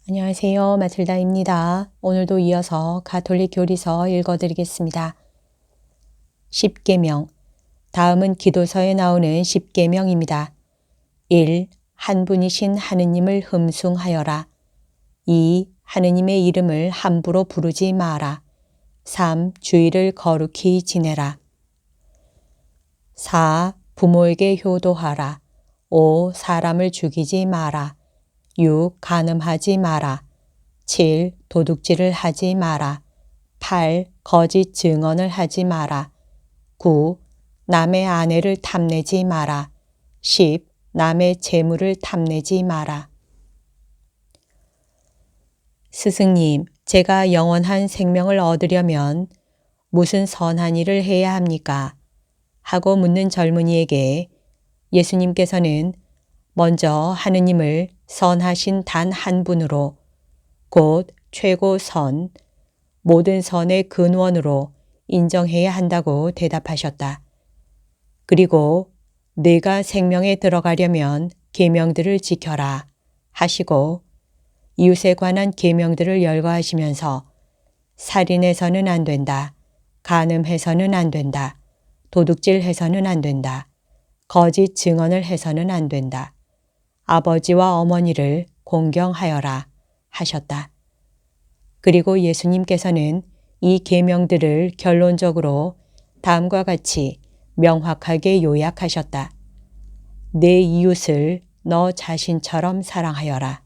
안녕하세요. 마틸다입니다. 오늘도 이어서 가톨릭 교리서 읽어드리겠습니다. 십계명. 다음은 기도서에 나오는 십계명입니다. 1. 한 분이신 하느님을 흠숭하여라. 2. 하느님의 이름을 함부로 부르지 마라. 3. 주의를 거룩히 지내라. 4. 부모에게 효도하라. 5. 사람을 죽이지 마라. 6. 간음하지 마라. 7. 도둑질을 하지 마라. 8. 거짓 증언을 하지 마라. 9. 남의 아내를 탐내지 마라. 10. 남의 재물을 탐내지 마라. 스승님, 제가 영원한 생명을 얻으려면 무슨 선한 일을 해야 합니까? 하고 묻는 젊은이에게 예수님께서는 먼저 하느님을 선하신 단 한 분으로 곧 최고 선, 모든 선의 근원으로 인정해야 한다고 대답하셨다. 그리고 내가 생명에 들어가려면 계명들을 지켜라 하시고 이웃에 관한 계명들을 열거하시면서 살인해서는 안 된다, 간음해서는 안 된다, 도둑질해서는 안 된다, 거짓 증언을 해서는 안 된다, 아버지와 어머니를 공경하여라 하셨다. 그리고 예수님께서는 이 계명들을 결론적으로 다음과 같이 명확하게 요약하셨다. 내 이웃을 너 자신처럼 사랑하여라.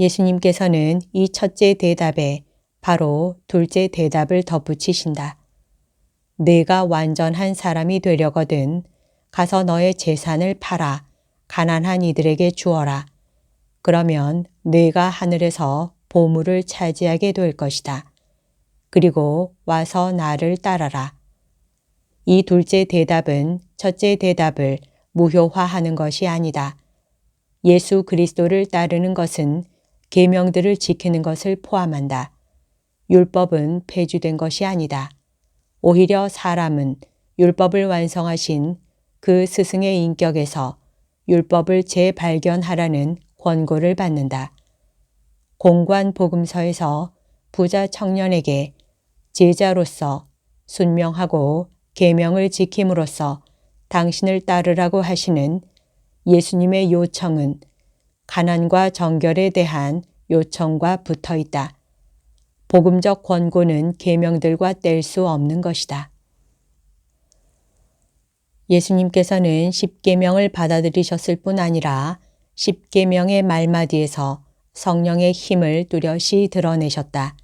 예수님께서는 이 첫째 대답에 바로 둘째 대답을 덧붙이신다. 내가 완전한 사람이 되려거든 가서 너의 재산을 팔아 가난한 이들에게 주어라. 그러면 내가 하늘에서 보물을 차지하게 될 것이다. 그리고 와서 나를 따라라. 이 둘째 대답은 첫째 대답을 무효화하는 것이 아니다. 예수 그리스도를 따르는 것은 계명들을 지키는 것을 포함한다. 율법은 폐지된 것이 아니다. 오히려 사람은 율법을 완성하신 그 스승의 인격에서 율법을 재발견하라는 권고를 받는다. 공관 복음서에서 부자 청년에게 제자로서 순명하고 계명을 지킴으로써 당신을 따르라고 하시는 예수님의 요청은 가난과 정결에 대한 요청과 붙어 있다. 복음적 권고는 계명들과 뗄 수 없는 것이다. 예수님께서는 십계명을 받아들이셨을 뿐 아니라 십계명의 말마디에서 성령의 힘을 뚜렷이 드러내셨다.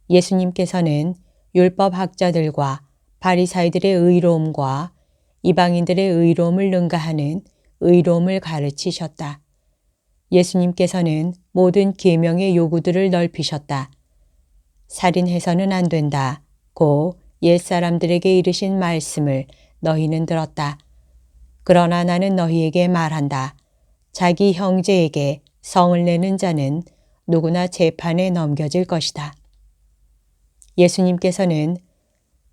예수님께서는 율법학자들과 바리사이들의 의로움과 이방인들의 의로움을 능가하는 의로움을 가르치셨다. 예수님께서는 모든 계명의 요구들을 넓히셨다. 살인해서는 안 된다. 고 옛사람들에게 이르신 말씀을 너희는 들었다. 그러나 나는 너희에게 말한다. 자기 형제에게 성을 내는 자는 누구나 재판에 넘겨질 것이다. 예수님께서는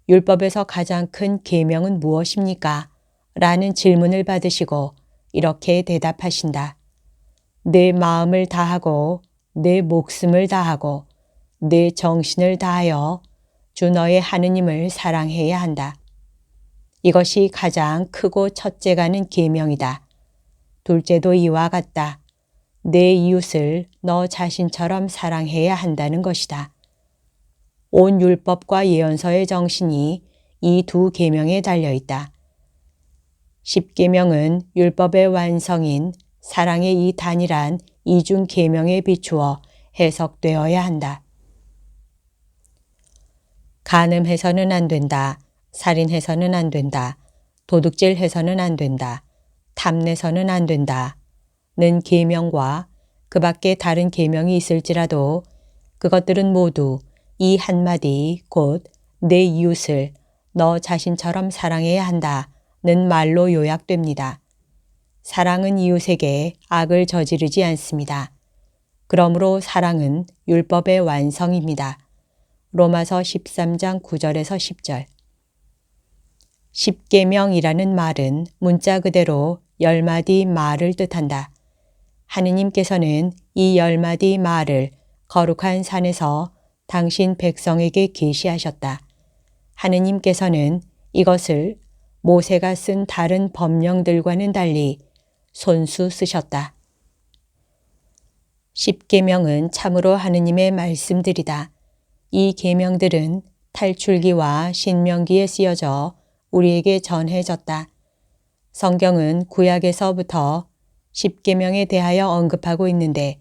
율법에서 가장 큰 계명은 무엇입니까? 라는 질문을 받으시고 이렇게 대답하신다. 내 마음을 다하고 내 목숨을 다하고 내 정신을 다하여 주 너의 하느님을 사랑해야 한다. 이것이 가장 크고 첫째가는 계명이다. 둘째도 이와 같다. 내 이웃을 너 자신처럼 사랑해야 한다는 것이다. 온 율법과 예언서의 정신이 이 두 계명에 달려있다. 십계명은 율법의 완성인 사랑의 이 단일한 이중 계명에 비추어 해석되어야 한다. 간음해서는 안 된다. 살인해서는 안 된다. 도둑질해서는 안 된다. 탐내서는 안 된다. 는 계명과 그 밖에 다른 계명이 있을지라도 그것들은 모두 이 한마디 곧 내 이웃을 너 자신처럼 사랑해야 한다는 말로 요약됩니다. 사랑은 이웃에게 악을 저지르지 않습니다. 그러므로 사랑은 율법의 완성입니다. 로마서 13장 9절에서 10절. 십계명이라는 말은 문자 그대로 10마디 말을 뜻한다. 하느님께서는 이 10마디 말을 거룩한 산에서 당신 백성에게 계시하셨다. 하느님께서는 이것을 모세가 쓴 다른 법령들과는 달리 손수 쓰셨다. 십계명은 참으로 하느님의 말씀들이다. 이 계명들은 탈출기와 신명기에 쓰여져 우리에게 전해졌다. 성경은 구약에서부터 십계명에 대하여 언급하고 있는데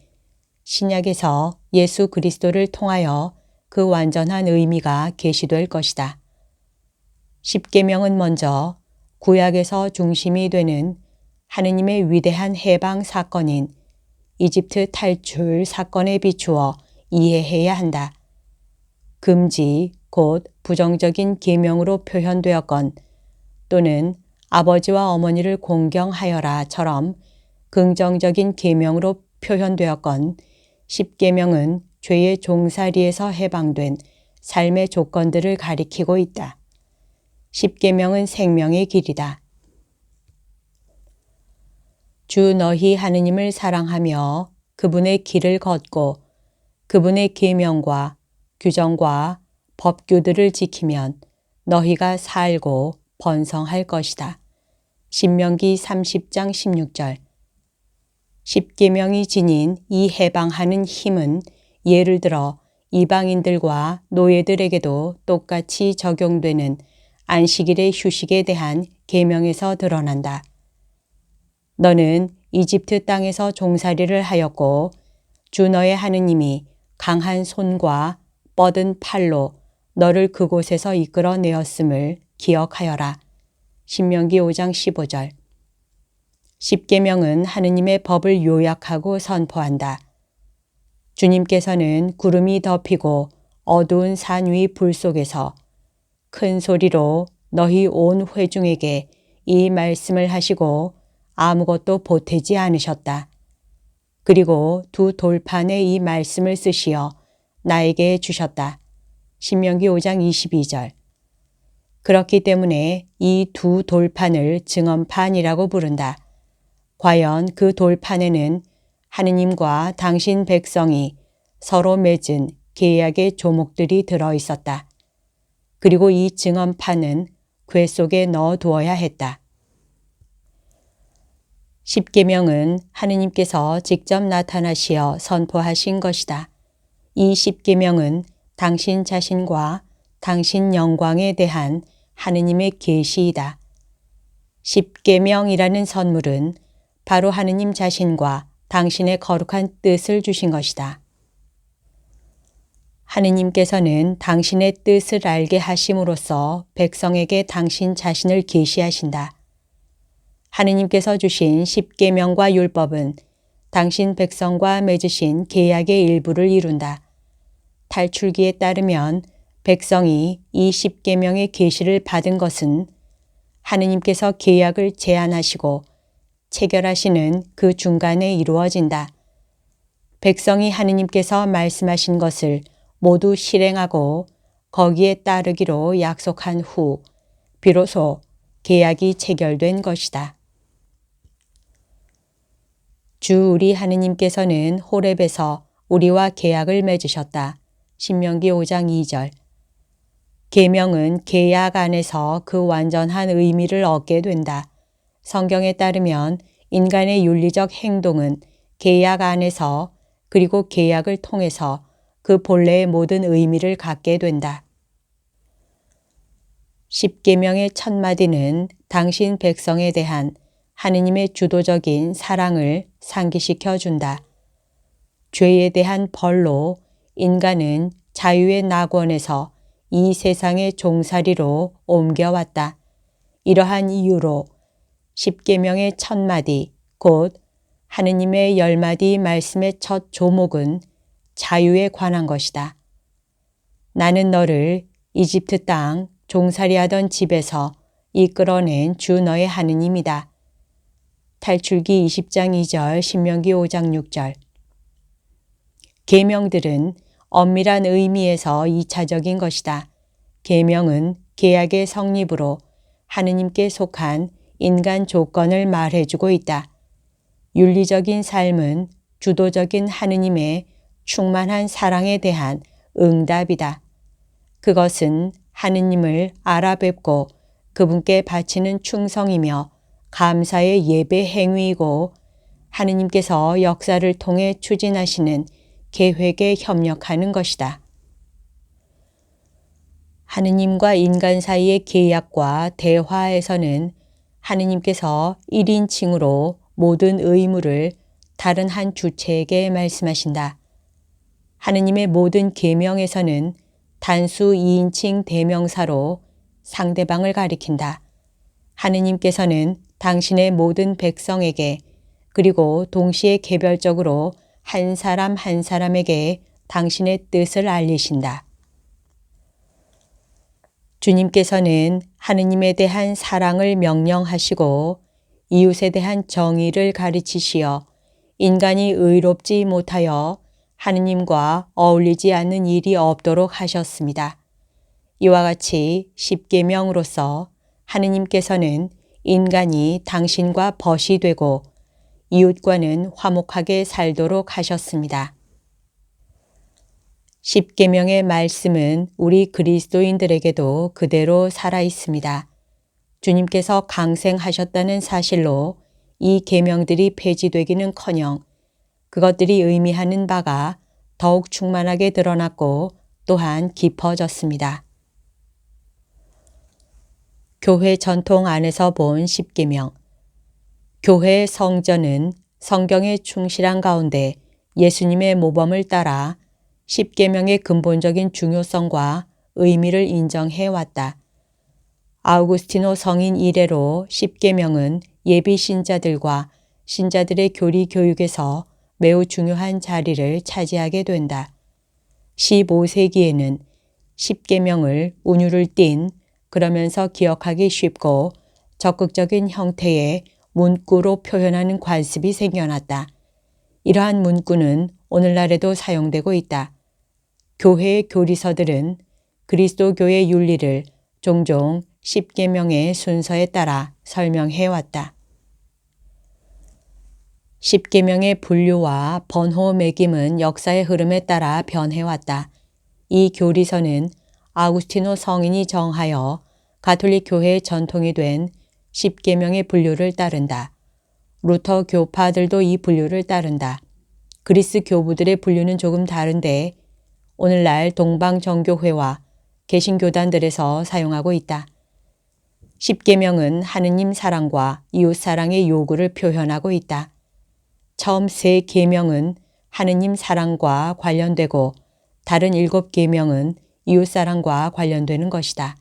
신약에서 예수 그리스도를 통하여 그 완전한 의미가 계시될 것이다. 십계명은 먼저 구약에서 중심이 되는 하느님의 위대한 해방 사건인 이집트 탈출 사건에 비추어 이해해야 한다. 금지, 곧 부정적인 계명으로 표현되었건 또는 아버지와 어머니를 공경하여라처럼 긍정적인 계명으로 표현되었건 십계명은 죄의 종살이에서 해방된 삶의 조건들을 가리키고 있다. 십계명은 생명의 길이다. 주 너희 하느님을 사랑하며 그분의 길을 걷고 그분의 계명과 규정과 법규들을 지키면 너희가 살고 번성할 것이다. 신명기 30장 16절. 십계명이 지닌 이 해방하는 힘은 예를 들어 이방인들과 노예들에게도 똑같이 적용되는 안식일의 휴식에 대한 계명에서 드러난다. 너는 이집트 땅에서 종살이를 하였고 주 너의 하느님이 강한 손과 뻗은 팔로 너를 그곳에서 이끌어내었음을 기억하여라. 신명기 5장 15절. 십계명은 하느님의 법을 요약하고 선포한다. 주님께서는 구름이 덮이고 어두운 산 위 불 속에서 큰 소리로 너희 온 회중에게 이 말씀을 하시고 아무것도 보태지 않으셨다. 그리고 두 돌판에 이 말씀을 쓰시어 나에게 주셨다. 신명기 5장 22절. 그렇기 때문에 이 두 돌판을 증언판이라고 부른다. 과연 그 돌판에는 하느님과 당신 백성이 서로 맺은 계약의 조목들이 들어 있었다. 그리고 이 증언판은 궤 속에 넣어 두어야 했다. 십계명은 하느님께서 직접 나타나시어 선포하신 것이다. 이 십계명은 당신 자신과 당신 영광에 대한 하느님의 계시이다. 십계명이라는 선물은 바로 하느님 자신과 당신의 거룩한 뜻을 주신 것이다. 하느님께서는 당신의 뜻을 알게 하심으로써 백성에게 당신 자신을 계시하신다. 하느님께서 주신 십계명과 율법은 당신 백성과 맺으신 계약의 일부를 이룬다. 탈출기에 따르면 백성이 이 십계명의 계시를 받은 것은 하느님께서 계약을 제안하시고 체결하시는 그 중간에 이루어진다. 백성이 하느님께서 말씀하신 것을 모두 실행하고 거기에 따르기로 약속한 후 비로소 계약이 체결된 것이다. 주 우리 하느님께서는 호렙에서 우리와 계약을 맺으셨다. 신명기 5장 2절. 계명은 계약 안에서 그 완전한 의미를 얻게 된다. 성경에 따르면 인간의 윤리적 행동은 계약 안에서 그리고 계약을 통해서 그 본래의 모든 의미를 갖게 된다. 십계명의 첫 마디는 당신 백성에 대한 하느님의 주도적인 사랑을 상기시켜 준다. 죄에 대한 벌로 인간은 자유의 낙원에서 이 세상의 종살이로 옮겨왔다. 이러한 이유로 십계명의 첫 마디, 곧 하느님의 10마디 말씀의 첫 조목은 자유에 관한 것이다. 나는 너를 이집트 땅 종살이하던 집에서 이끌어낸 주 너의 하느님이다. 탈출기 20장 2절, 신명기 5장 6절. 계명들은 엄밀한 의미에서 2차적인 것이다. 계명은 계약의 성립으로 하느님께 속한 인간 조건을 말해주고 있다. 윤리적인 삶은 주도적인 하느님의 충만한 사랑에 대한 응답이다. 그것은 하느님을 알아뵙고 그분께 바치는 충성이며 감사의 예배 행위이고 하느님께서 역사를 통해 추진하시는 계획에 협력하는 것이다. 하느님과 인간 사이의 계약과 대화에서는 하느님께서 1인칭으로 모든 의무를 다른 한 주체에게 말씀하신다. 하느님의 모든 계명에서는 단수 2인칭 대명사로 상대방을 가리킨다. 하느님께서는 당신의 모든 백성에게 그리고 동시에 개별적으로 한 사람 한 사람에게 당신의 뜻을 알리신다. 주님께서는 하느님에 대한 사랑을 명령하시고 이웃에 대한 정의를 가르치시어 인간이 의롭지 못하여 하느님과 어울리지 않는 일이 없도록 하셨습니다. 이와 같이 십계명으로서 하느님께서는 인간이 당신과 벗이 되고 이웃과는 화목하게 살도록 하셨습니다. 십계명의 말씀은 우리 그리스도인들에게도 그대로 살아 있습니다. 주님께서 강생하셨다는 사실로 이 계명들이 폐지되기는커녕 그것들이 의미하는 바가 더욱 충만하게 드러났고 또한 깊어졌습니다. 교회 전통 안에서 본 십계명. 교회의 성전은 성경에 충실한 가운데 예수님의 모범을 따라 십계명의 근본적인 중요성과 의미를 인정해 왔다. 아우구스티노 성인 이래로 십계명은 예비 신자들과 신자들의 교리 교육에서 매우 중요한 자리를 차지하게 된다. 15세기에는 십계명을 운율을 띤 그러면서 기억하기 쉽고 적극적인 형태의 문구로 표현하는 관습이 생겨났다. 이러한 문구는 오늘날에도 사용되고 있다. 교회의 교리서들은 그리스도교의 윤리를 종종 십계명의 순서에 따라 설명해 왔다. 십계명의 분류와 번호 매김은 역사의 흐름에 따라 변해왔다. 이 교리서는 아우구스티노 성인이 정하여 가톨릭 교회의 전통이 된 십계명의 분류를 따른다. 루터 교파들도 이 분류를 따른다. 그리스 교부들의 분류는 조금 다른데 오늘날 동방정교회와 개신교단들에서 사용하고 있다. 십계명은 하느님 사랑과 이웃 사랑의 요구를 표현하고 있다. 처음 세 계명은 하느님 사랑과 관련되고 다른 7계명은 이웃 사랑과 관련되는 것이다.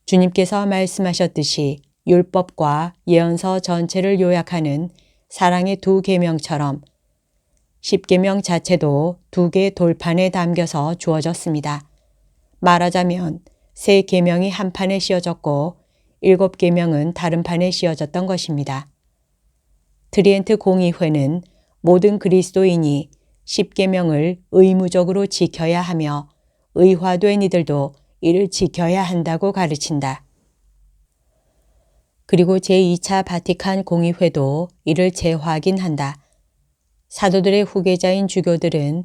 주님께서 말씀하셨듯이 율법과 예언서 전체를 요약하는 사랑의 2계명처럼 십계명 자체도 2개 돌판에 담겨서 주어졌습니다. 말하자면 3계명이 한 판에 씌어졌고 7계명은 다른 판에 씌어졌던 것입니다. 트리엔트 공의회는 모든 그리스도인이 십계명을 의무적으로 지켜야 하며 의화된 이들도 이를 지켜야 한다고 가르친다. 그리고 제2차 바티칸 공의회도 이를 재확인한다. 사도들의 후계자인 주교들은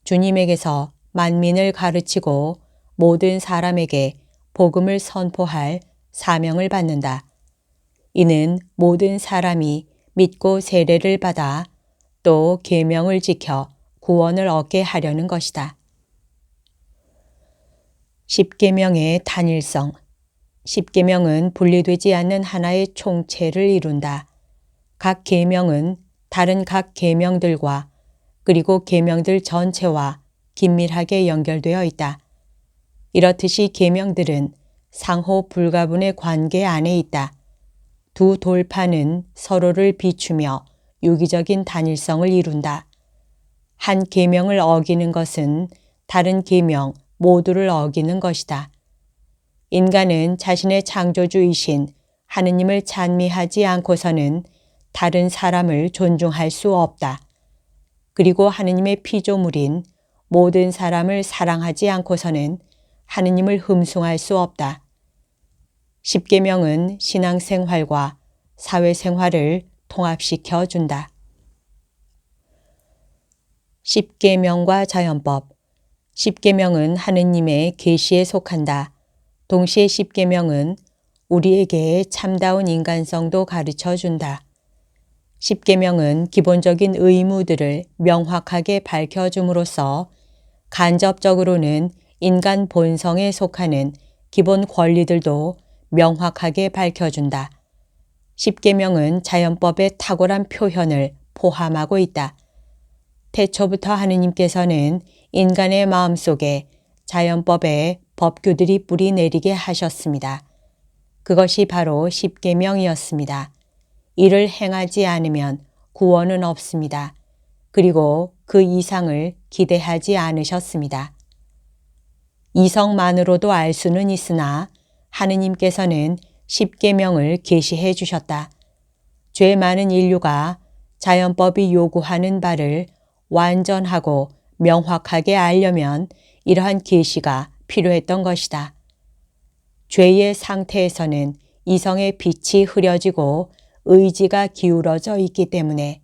주님에게서 만민을 가르치고 모든 사람에게 복음을 선포할 사명을 받는다. 이는 모든 사람이 믿고 세례를 받아 또 계명을 지켜 구원을 얻게 하려는 것이다. 십계명의 단일성. 십계명은 분리되지 않는 하나의 총체를 이룬다. 각 계명은 다른 각 계명들과 그리고 계명들 전체와 긴밀하게 연결되어 있다. 이렇듯이 계명들은 상호 불가분의 관계 안에 있다. 2 돌판은 서로를 비추며 유기적인 단일성을 이룬다. 한 계명을 어기는 것은 다른 계명 모두를 어기는 것이다. 인간은 자신의 창조주이신 하느님을 찬미하지 않고서는 다른 사람을 존중할 수 없다. 그리고 하느님의 피조물인 모든 사람을 사랑하지 않고서는 하느님을 흠숭할 수 없다. 십계명은 신앙생활과 사회생활을 통합시켜 준다. 십계명과 자연법. 십계명은 하느님의 계시에 속한다. 동시에 십계명은 우리에게 참다운 인간성도 가르쳐 준다. 십계명은 기본적인 의무들을 명확하게 밝혀줌으로써 간접적으로는 인간 본성에 속하는 기본 권리들도 명확하게 밝혀준다. 십계명은 자연법의 탁월한 표현을 포함하고 있다. 태초부터 하느님께서는 인간의 마음속에 자연법의 법규들이 뿌리 내리게 하셨습니다. 그것이 바로 십계명이었습니다. 이를 행하지 않으면 구원은 없습니다. 그리고 그 이상을 기대하지 않으셨습니다. 이성만으로도 알 수는 있으나 하느님께서는 십계명을 계시해 주셨다. 죄 많은 인류가 자연법이 요구하는 바를 완전하고 명확하게 알려면 이러한 계시가 필요했던 것이다. 죄의 상태에서는 이성의 빛이 흐려지고 의지가 기울어져 있기 때문에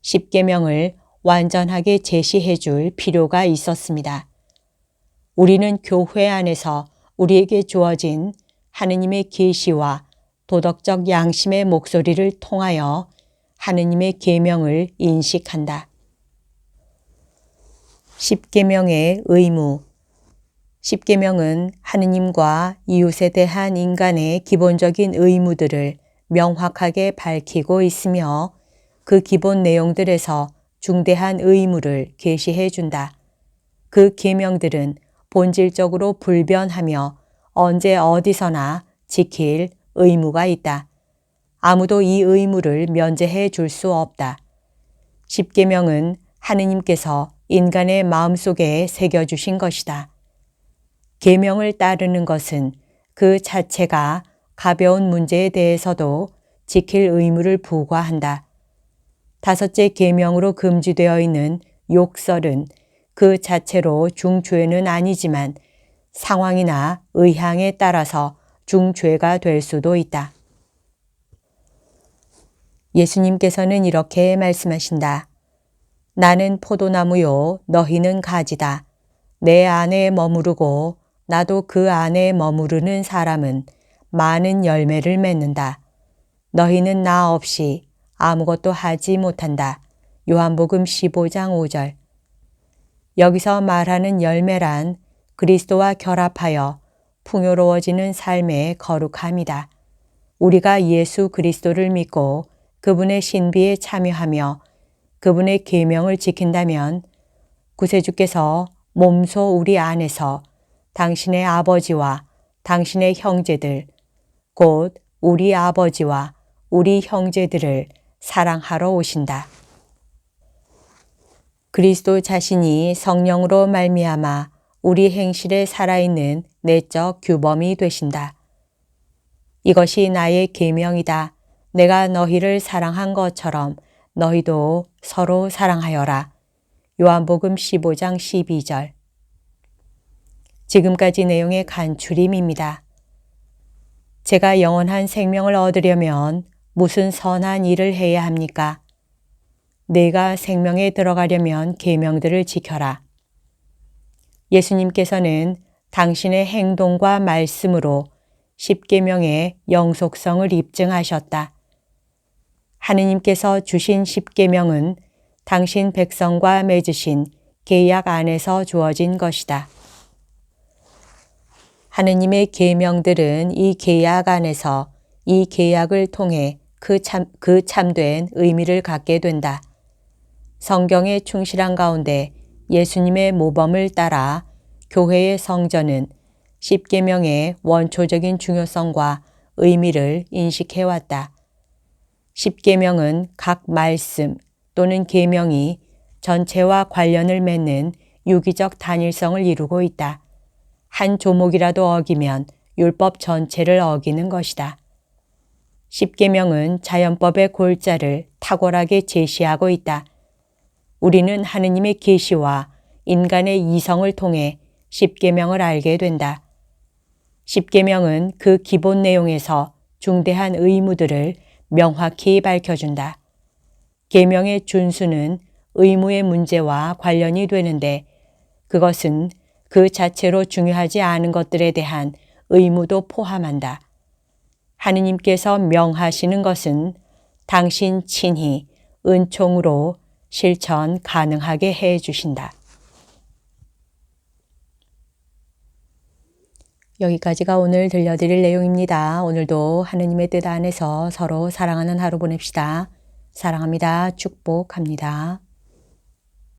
십계명을 완전하게 제시해 줄 필요가 있었습니다. 우리는 교회 안에서 우리에게 주어진 하느님의 계시와 도덕적 양심의 목소리를 통하여 하느님의 계명을 인식한다. 십계명의 의무. 십계명은 하느님과 이웃에 대한 인간의 기본적인 의무들을 명확하게 밝히고 있으며 그 기본 내용들에서 중대한 의무를 계시해 준다. 그 계명들은 본질적으로 불변하며 언제 어디서나 지킬 의무가 있다. 아무도 이 의무를 면제해 줄 수 없다. 십계명은 하느님께서 인간의 마음속에 새겨주신 것이다. 계명을 따르는 것은 그 자체가 가벼운 문제에 대해서도 지킬 의무를 부과한다. 다섯째 계명으로 금지되어 있는 욕설은 그 자체로 중죄는 아니지만 상황이나 의향에 따라서 중죄가 될 수도 있다. 예수님께서는 이렇게 말씀하신다. 나는 포도나무요, 너희는 가지다. 내 안에 머무르고 나도 그 안에 머무르는 사람은 많은 열매를 맺는다. 너희는 나 없이 아무것도 하지 못한다. 요한복음 15장 5절. 여기서 말하는 열매란 그리스도와 결합하여 풍요로워지는 삶의 거룩함이다. 우리가 예수 그리스도를 믿고 그분의 신비에 참여하며 그분의 계명을 지킨다면 구세주께서 몸소 우리 안에서 당신의 아버지와 당신의 형제들, 곧 우리 아버지와 우리 형제들을 사랑하러 오신다. 그리스도 자신이 성령으로 말미암아 우리 행실에 살아있는 내적 규범이 되신다. 이것이 나의 계명이다. 내가 너희를 사랑한 것처럼 너희도 서로 사랑하여라. 요한복음 15장 12절. 지금까지 내용의 간추림입니다. 제가 영원한 생명을 얻으려면 무슨 선한 일을 해야 합니까? 내가 생명에 들어가려면 계명들을 지켜라. 예수님께서는 당신의 행동과 말씀으로 십계명의 영속성을 입증하셨다. 하느님께서 주신 십계명은 당신 백성과 맺으신 계약 안에서 주어진 것이다. 하느님의 계명들은 이 계약 안에서 이 계약을 통해 그 참된 의미를 갖게 된다. 성경의 충실한 가운데 예수님의 모범을 따라 교회의 성전은 십계명의 원초적인 중요성과 의미를 인식해왔다. 십계명은 각 말씀 또는 계명이 전체와 관련을 맺는 유기적 단일성을 이루고 있다. 한 조목이라도 어기면 율법 전체를 어기는 것이다. 십계명은 자연법의 골자를 탁월하게 제시하고 있다. 우리는 하느님의 계시와 인간의 이성을 통해 십계명을 알게 된다. 십계명은 그 기본 내용에서 중대한 의무들을 명확히 밝혀준다. 계명의 준수는 의무의 문제와 관련이 되는데 그것은 그 자체로 중요하지 않은 것들에 대한 의무도 포함한다. 하느님께서 명하시는 것은 당신 친히 은총으로 실천 가능하게 해 주신다. 여기까지가 오늘 들려드릴 내용입니다. 오늘도 하느님의 뜻 안에서 서로 사랑하는 하루 보냅시다. 사랑합니다. 축복합니다.